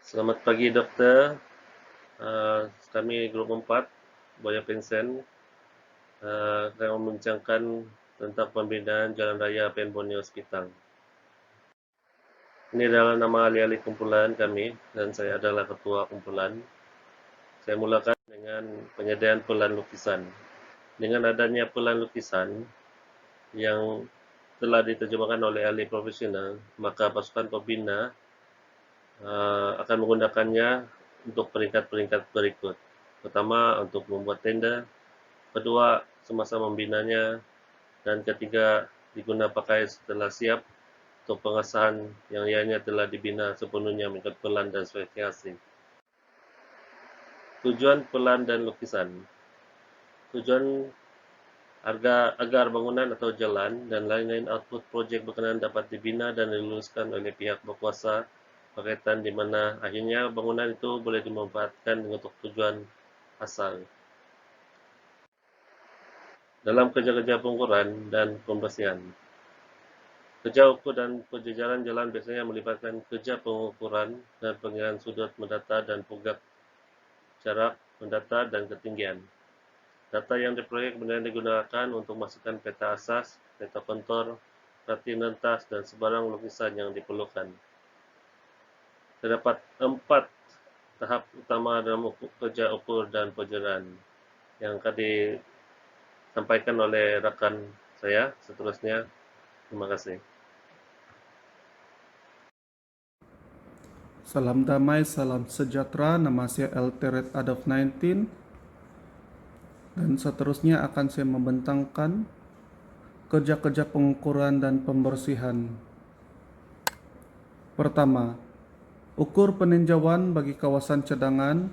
Selamat pagi dokter. Kami grup 4, Buaya Vincent, akan membincangkan tentang pembinaan Jalan Raya Pen Borneo Sekitang. Ini adalah nama alih-alih kumpulan kami dan saya adalah ketua kumpulan. Saya mulakan dengan penyediaan pelan lukisan. Dengan adanya pelan lukisan yang telah diterjemahkan oleh ahli profesional, maka pasukan pembina akan menggunakannya untuk peringkat-peringkat berikut. Pertama, untuk membuat tenda. Kedua, semasa membinanya. Dan ketiga, digunakan pakai setelah siap untuk pengesahan yang ianya telah dibina sepenuhnya mengikut pelan dan spesifikasi. Tujuan pelan dan lukisan. Tujuan agar bangunan atau jalan dan lain-lain output projek berkenaan dapat dibina dan diluluskan oleh pihak berkuasa berkaitan di mana akhirnya bangunan itu boleh dimanfaatkan untuk tujuan asal. Dalam kerja-kerja pengukuran dan pembersihan, kerja ukur dan penjejaran jalan biasanya melibatkan kerja pengukuran dan pengiraan sudut mendata dan punggak jarak mendata dan ketinggian. Data yang diperoleh kemudian digunakan untuk masukkan peta asas, peta kontur, rating lintas, dan sebarang lukisan yang diperlukan. Terdapat 4 tahap utama dalam kerja ukur dan penjejaran yang akan disampaikan oleh rekan saya seterusnya. Terima kasih. Salam damai, salam sejahtera. Nama saya Elteret Adolf 19 dan seterusnya akan saya membentangkan kerja-kerja pengukuran dan pembersihan. Pertama, ukur peninjauan bagi kawasan cadangan,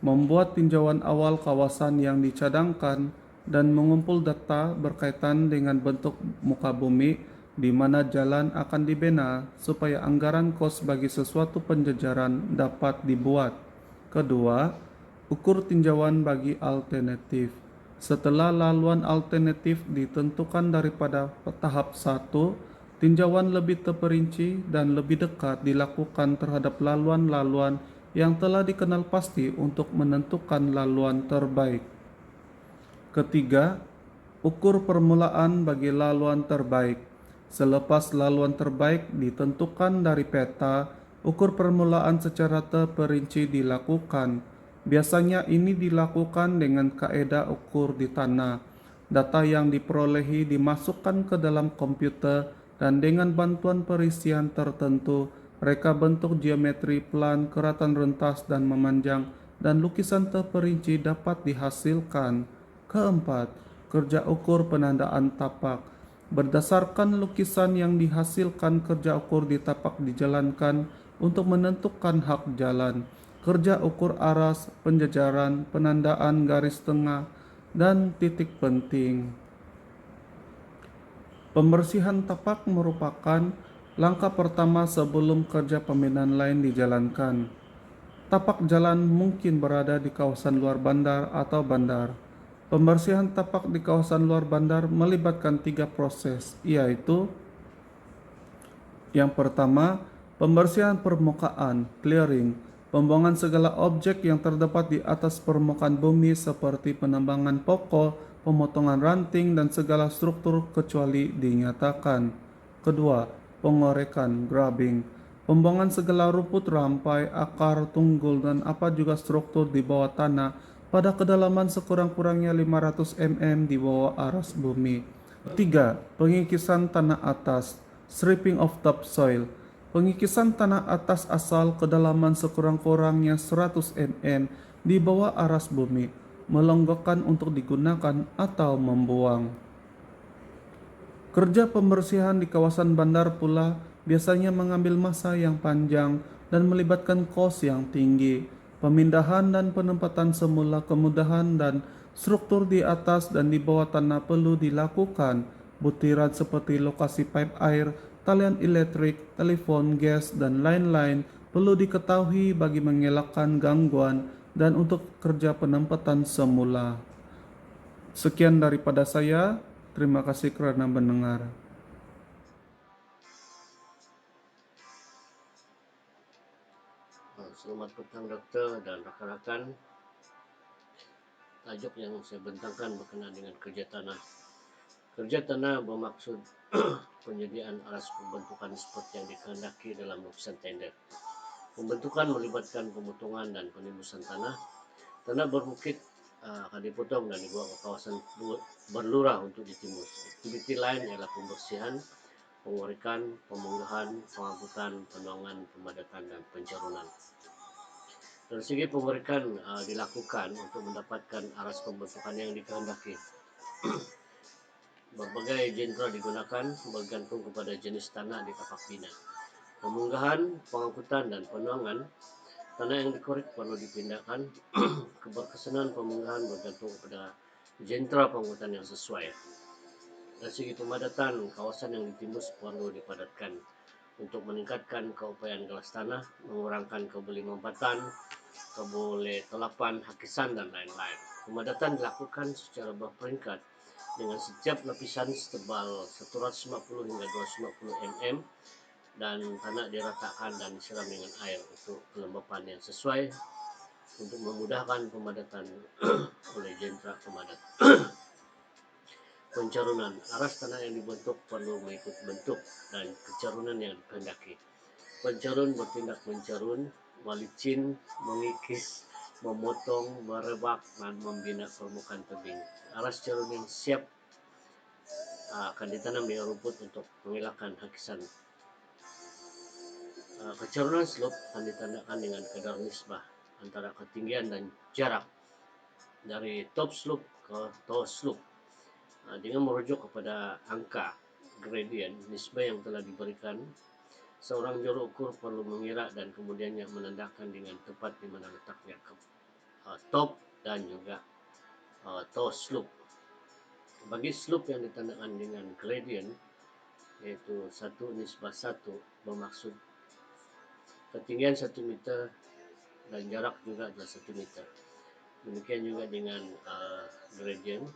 membuat tinjauan awal kawasan yang dicadangkan dan mengumpul data berkaitan dengan bentuk muka bumi di mana jalan akan dibina supaya anggaran kos bagi sesuatu penjejaran dapat dibuat. Kedua, ukur tinjauan bagi alternatif. Setelah laluan alternatif ditentukan daripada tahap 1, tinjauan lebih terperinci dan lebih dekat dilakukan terhadap laluan-laluan yang telah dikenal pasti untuk menentukan laluan terbaik. Ketiga, ukur permulaan bagi laluan terbaik. Selepas laluan terbaik ditentukan dari peta, ukur permulaan secara terperinci dilakukan. Biasanya ini dilakukan dengan kaedah ukur di tanah. Data yang diperolehi dimasukkan ke dalam komputer dan dengan bantuan perisian tertentu, reka bentuk geometri, plan, keratan rentas dan memanjang, dan lukisan terperinci dapat dihasilkan. Keempat, kerja ukur penandaan tapak. Berdasarkan lukisan yang dihasilkan, kerja ukur di tapak dijalankan untuk menentukan hak jalan. Kerja ukur aras, penjejaran, penandaan garis tengah, dan titik penting. Pembersihan tapak merupakan langkah pertama sebelum kerja pembinaan lain dijalankan. Tapak jalan mungkin berada di kawasan luar bandar atau bandar. Pembersihan tapak di kawasan luar bandar melibatkan 3 proses, yaitu yang pertama, pembersihan permukaan, clearing, pembuangan segala objek yang terdapat di atas permukaan bumi seperti penambangan pokok, pemotongan ranting, dan segala struktur kecuali dinyatakan. Kedua, pengorekan, grubbing, pembuangan segala rumput, rampai, akar, tunggul, dan apa juga struktur di bawah tanah pada kedalaman sekurang-kurangnya 500 mm di bawah aras bumi. Ketiga, pengikisan tanah atas, stripping of topsoil, pengikisan tanah atas asal kedalaman sekurang-kurangnya 100 mm di bawah aras bumi, melonggokkan untuk digunakan atau membuang. Kerja pembersihan di kawasan bandar pula biasanya mengambil masa yang panjang dan melibatkan kos yang tinggi. Pemindahan dan penempatan semula kemudahan dan struktur di atas dan di bawah tanah perlu dilakukan. Butiran seperti lokasi pipe air, talian elektrik, telepon, gas, dan lain-lain perlu diketahui bagi mengelakkan gangguan dan untuk kerja penempatan semula. Sekian daripada saya. Terima kasih kerana mendengar. Selamat petang dokter dan rakan-rakan. Tajuk yang saya bentangkan berkenaan dengan kerja tanah. Kerja tanah bermaksud penyediaan alas pembentukan seperti yang dikehendaki dalam lukisan tender. Pembentukan melibatkan pemotongan dan penembusan tanah. Tanah berbukit akan dipotong dan dibawa ke kawasan berlurah untuk ditimbus. Aktiviti lain ialah pembersihan, pengorikan, pemunggahan, pengangkutan, penuangan, pemadatan, dan pencarunan. Dari segi pengorikan dilakukan untuk mendapatkan aras pembentukan yang dikehendaki. Berbagai genre digunakan bergantung kepada jenis tanah di tapak bina. Pemunggahan, pengangkutan, dan penuangan tanah yang dikorek perlu dipindahkan. Keberkesanan pemunggahan bergantung kepada genre pengangkutan yang sesuai. Dari segi pemadatan, kawasan yang ditimbus perlu dipadatkan untuk meningkatkan keupayaan gelas tanah, mengurangkan keberlimpatan, telapan, hakisan, dan lain-lain. Pemadatan dilakukan secara berperingkat dengan setiap lapisan setebal 150 hingga 250 mm dan tanah diratakan dan disiram dengan air untuk kelembapan yang sesuai untuk memudahkan pemadatan oleh genre pemadat. Pencarunan, aras tanah yang dibentuk perlu mengikut bentuk dan kecarunan yang dikehendaki. Pencarun bertindak mencarun, melicin, mengikis, memotong, merebak, dan membina permukaan tebing. Alas carun yang siap akan ditanam di rumput untuk menghilangkan hakisan. Kecarunan slope akan ditandakan dengan kadar nisbah antara ketinggian dan jarak dari top slope ke toe slope dengan merujuk kepada angka gradient nisbah yang telah diberikan. Seorang juru ukur perlu mengira dan kemudiannya menandakan dengan tepat di mana letaknya top dan juga toe slope. Bagi slope yang ditandakan dengan gradient, yaitu 1:1 bermaksud ketinggian 1 meter dan jarak juga adalah 1 meter. Demikian juga dengan gradient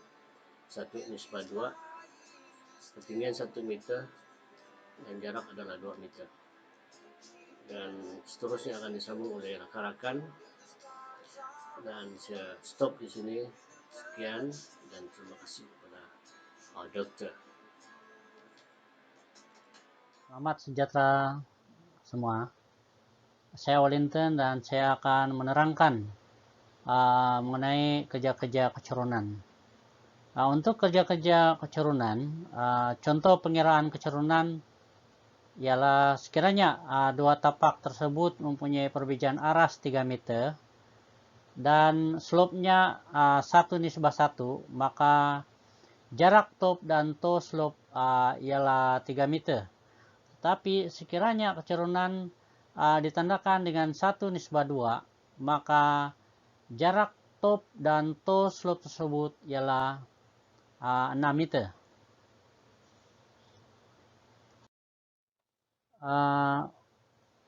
1:2, ketinggian 1 meter dan jarak adalah 2 meter. Dan seterusnya akan disambung oleh rakan-rakan. Dan saya stop di sini. Sekian dan terima kasih kepada dokter. Selamat sejahtera semua. Saya Wellington dan saya akan menerangkan mengenai kerja-kerja kecarunan. Untuk kerja-kerja kecarunan, contoh pengiraan kecarunan ialah sekiranya dua tapak tersebut mempunyai perbedaan aras 3 meter dan slope-nya 1:1, maka jarak top dan toe slope ialah 3 meter. Tapi sekiranya kecarunan ditandakan dengan 1:2, maka jarak top dan toe slope tersebut ialah 6 meter.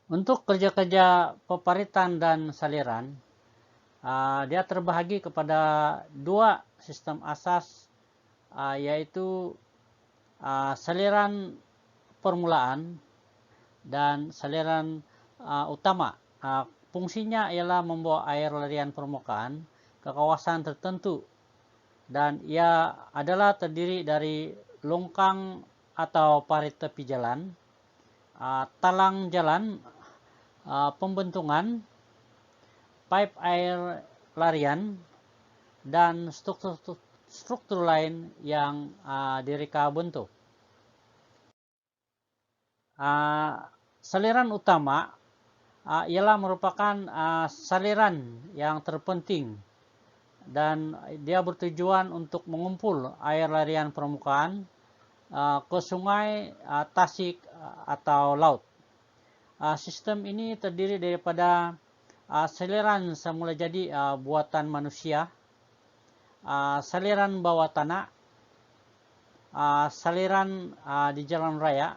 Untuk kerja-kerja peparitan dan saliran, dia terbahagi kepada dua sistem asas, yaitu saliran permulaan dan saliran utama. Fungsinya ialah membawa air larian permukaan ke kawasan tertentu dan ia adalah terdiri dari longkang atau parit tepi jalan, talang jalan, pembentungan, pipe air larian, dan struktur lain yang direka bentuk. Saliran utama ialah merupakan saliran yang terpenting dan dia bertujuan untuk mengumpul air larian permukaan ke sungai, tasik atau laut. Sistem ini terdiri daripada saliran semula jadi buatan manusia, saliran bawah tanah, saliran di jalan raya,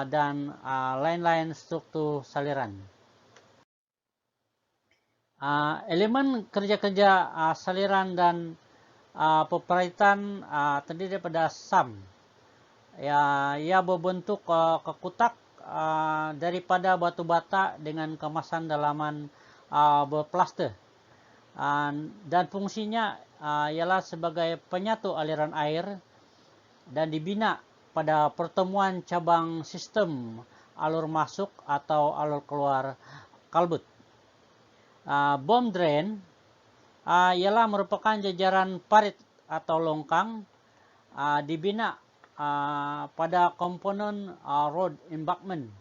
dan lain-lain struktur saliran. Elemen kerja-kerja saliran dan peparitan terdiri daripada SAM. Ia berbentuk kekutak daripada batu bata dengan kemasan dalaman berplaster. Dan fungsinya ialah sebagai penyatu aliran air dan dibina pada pertemuan cabang sistem alur masuk atau alur keluar kalbut. Bomb drain ialah merupakan jajaran parit atau longkang dibina pada komponen road embankment,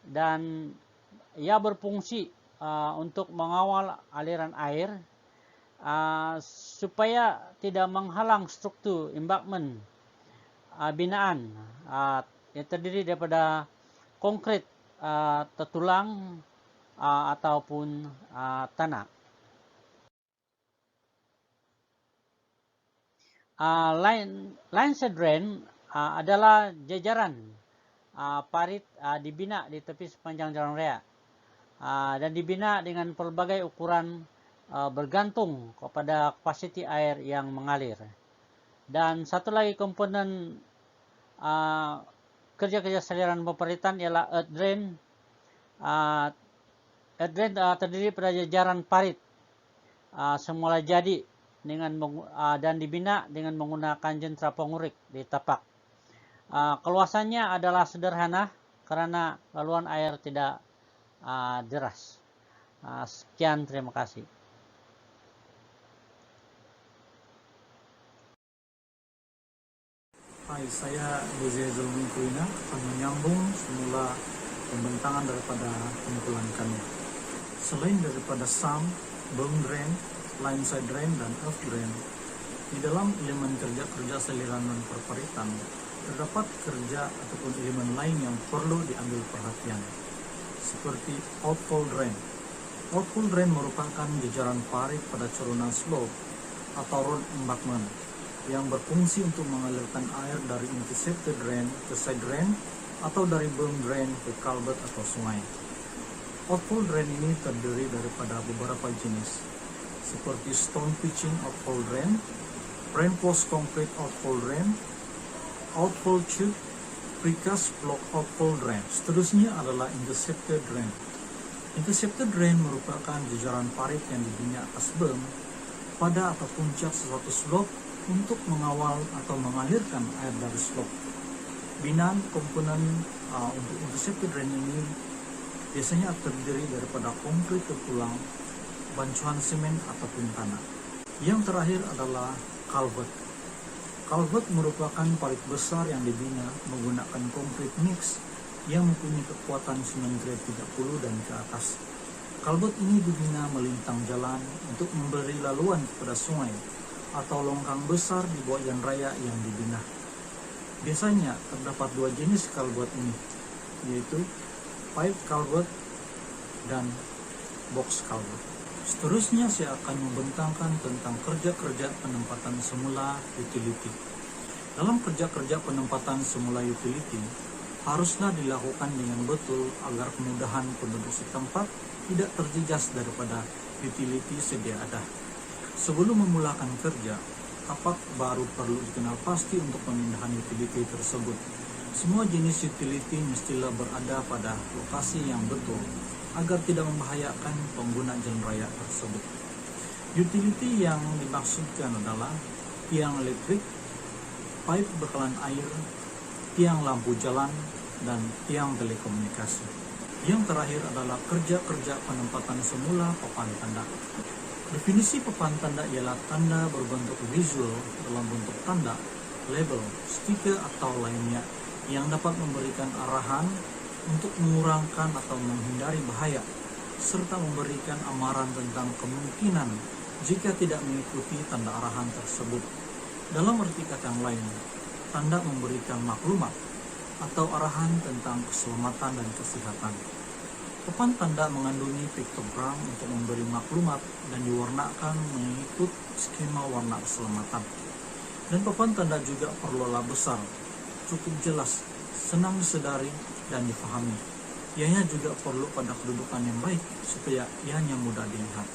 dan ia berfungsi untuk mengawal aliran air supaya tidak menghalang struktur embankment binaan yang terdiri daripada konkrit tertulang ataupun tanah. Line drain adalah jajaran parit dibina di tepi sepanjang jalan raya dan dibina dengan pelbagai ukuran bergantung kepada kapasiti air yang mengalir. Dan satu lagi komponen kerja-kerja saliran pemeritan ialah earth drain. Earth drain terdiri pada jajaran parit semula jadi dan dibina dengan menggunakan jentera pengurik di tapak. Keluasannya adalah sederhana karena laluan air tidak deras. Sekian, terima kasih. Hai, saya Bozie Zulmi Kuina akan menyambung semula pembentangan daripada kumpulan kami. Selain daripada SAM, bomb drain, line side drain, dan earth drain, di dalam elemen kerja-kerja saliran dan perparitan terdapat kerja ataupun elemen lain yang perlu diambil perhatian, seperti outfall drain. Outfall drain merupakan jajaran parit pada cerunan slope atau road embankment yang berfungsi untuk mengalirkan air dari interceptor drain ke side drain atau dari bomb drain ke culvert atau sungai. Outfall drain ini terdiri daripada beberapa jenis, seperti stone pitching outfall drain, reinforced concrete outfall drain, outfall tube, precast block outfall drain. Seterusnya adalah interceptor drain. Interceptor drain merupakan jajaran parit yang dibina atas berm pada atau puncak sesuatu slope untuk mengawal atau mengalirkan air dari slope. Binaan komponen untuk interceptor drain ini biasanya terdiri daripada konkrit tertulang, bancuan semen ataupun tanah. Yang terakhir adalah culvert. Culvert merupakan parit besar yang dibina menggunakan konkrit mix yang mempunyai kekuatan semen grade 30 dan ke atas. Culvert ini dibina melintang jalan untuk memberi laluan kepada sungai atau longkang besar di bawah jalan raya yang dibina. Biasanya terdapat dua jenis culvert ini, yaitu pipe culvert dan box culvert. Seterusnya saya akan membentangkan tentang kerja-kerja penempatan semula utility. Dalam kerja-kerja penempatan semula utility, haruslah dilakukan dengan betul agar kemudahan penduduk setempat tidak terjejas daripada utility sedia ada. Sebelum memulakan kerja, tapak baru perlu dikenal pasti untuk pemindahan utility tersebut. Semua jenis utility mestilah berada pada lokasi yang betul agar tidak membahayakan pengguna jalan raya tersebut. Utility yang dimaksudkan adalah tiang listrik, pipe bekalan air, tiang lampu jalan, dan tiang telekomunikasi. Yang terakhir adalah kerja-kerja penempatan semula papan tanda. Definisi papan tanda ialah tanda berbentuk visual dalam bentuk tanda, label, stiker atau lainnya yang dapat memberikan arahan untuk mengurangkan atau menghindari bahaya serta memberikan amaran tentang kemungkinan jika tidak mengikuti tanda arahan tersebut. Dalam arti kata yang lain, tanda memberikan maklumat atau arahan tentang keselamatan dan kesehatan. Papan tanda mengandungi piktogram untuk memberi maklumat dan diwarnakan mengikut skema warna keselamatan. Dan papan tanda juga perlulah besar, cukup jelas, senang disedari dan difahami. Ianya juga perlu pada kedudukan yang baik supaya ianya mudah dilihat.